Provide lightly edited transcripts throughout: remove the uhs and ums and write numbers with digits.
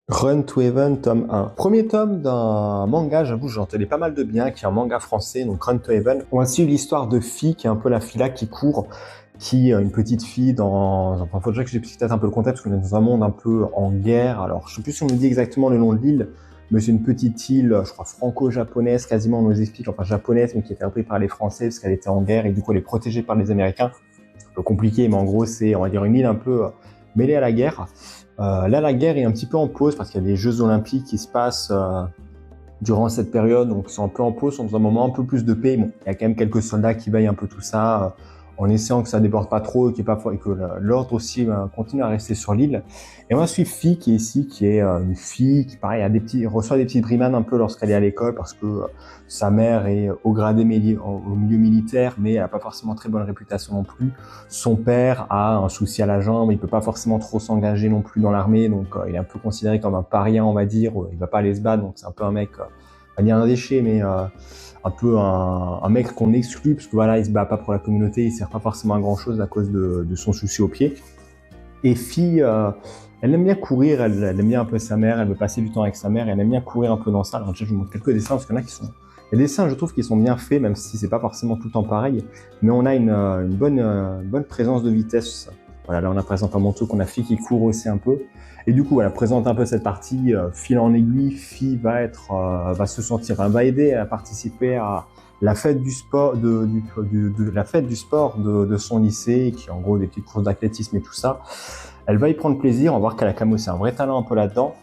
Run to Heaven, tome 1. Premier tome d'un manga, j'avoue, j'en tenais pas mal de bien, qui est un manga français, donc Run to Heaven. On va suivre l'histoire de Fi, qui est un peu la fille là qui court, qui est une petite fille dans... Enfin, faudrait que j'explique peut-être un peu le contexte, parce qu'on est dans un monde un peu en guerre. Alors, je sais plus si on nous dit exactement le nom de l'île, mais c'est une petite île, je crois, franco-japonaise, quasiment, on nous explique, enfin japonaise, mais qui était reprise par les Français, parce qu'elle était en guerre, et du coup, elle est protégée par les Américains. Un peu compliqué, mais en gros, c'est, on va dire, une île un peu mêlée à la guerre. Là, la guerre est un petit peu en pause parce qu'il y a des Jeux Olympiques qui se passent durant cette période, donc c'est un peu en pause, dans un moment un peu plus de paix. Bon, il y a quand même quelques soldats qui veillent un peu tout ça, en essayant que ça déborde pas trop et que l'ordre aussi continue à rester sur l'île. Et moi, je suis Fi qui est ici, qui est une fille qui, pareil, reçoit des petites brimades un peu lorsqu'elle est à l'école parce que sa mère est au gradé au milieu militaire, mais elle a pas forcément très bonne réputation non plus. Son père a un souci à la jambe, il peut pas forcément trop s'engager non plus dans l'armée, donc il est un peu considéré comme un paria, on va dire. Il va pas aller se battre, donc c'est un peu un mec, pas dire un déchet, mais un peu un mec qu'on exclut parce que voilà, il se bat pas pour la communauté, il sert pas forcément à grand chose à cause de son souci au pied. Et Fi, elle aime bien courir, elle aime bien un peu sa mère, elle veut passer du temps avec sa mère, elle aime bien courir un peu dans ça. Alors déjà, je vous montre quelques dessins parce qu'il y en a qui sont... Les dessins, je trouve qu'ils sont bien faits, même si c'est pas forcément tout le temps pareil, mais on a une bonne présence de vitesse. Voilà, là on a présente un manteau qu'on a Fi qui court aussi un peu. Et du coup, voilà, présente un peu cette partie fil en aiguille. Fi va se sentir, va aider à participer à la fête du sport, la fête du sport de son lycée, qui est en gros des petites courses d'athlétisme et tout ça. Elle va y prendre plaisir, on va voir qu'elle a quand même aussi un vrai talent un peu là-dedans.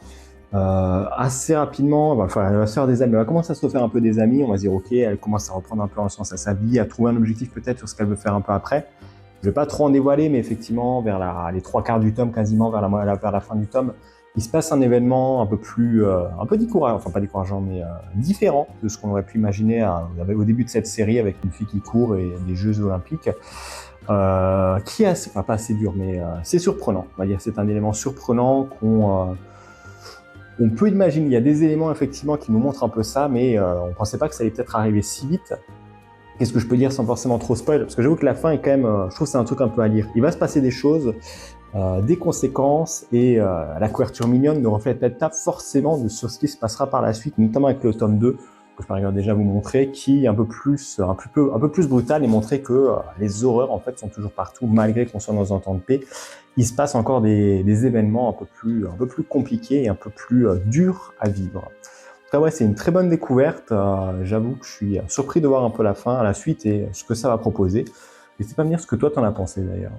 Assez rapidement, elle va se faire des amis, elle va commencer à se refaire un peu des amis, on va se dire ok, elle commence à reprendre un peu en sens à sa vie, à trouver un objectif peut-être sur ce qu'elle veut faire un peu après. Je vais pas trop en dévoiler, mais effectivement, vers les 3/4 du tome, quasiment vers la fin du tome, il se passe un événement un peu décourageant, enfin pas décourageant, mais différent de ce qu'on aurait pu imaginer au début de cette série avec une fille qui court et des Jeux Olympiques, qui est assez, enfin, pas assez dur, mais c'est surprenant. On va dire c'est un élément surprenant on peut imaginer. Il y a des éléments effectivement qui nous montrent un peu ça, mais on pensait pas que ça allait peut-être arriver si vite. Qu'est-ce que je peux dire sans forcément trop spoil? Parce que j'avoue que la fin est quand même, je trouve que c'est un truc un peu à lire. Il va se passer des choses, des conséquences, et la couverture mignonne ne reflète peut-être pas forcément sur ce qui se passera par la suite, notamment avec le tome 2, que je peux déjà vous montrer, qui est un peu plus brutal et montrer que les horreurs en fait sont toujours partout, malgré qu'on soit dans un temps de paix. Il se passe encore des événements un peu plus compliqués et un peu plus durs à vivre. Après, ouais, c'est une très bonne découverte. J'avoue que je suis surpris de voir un peu la fin, la suite et ce que ça va proposer. N'hésitez pas à me dire ce que toi t'en as pensé d'ailleurs.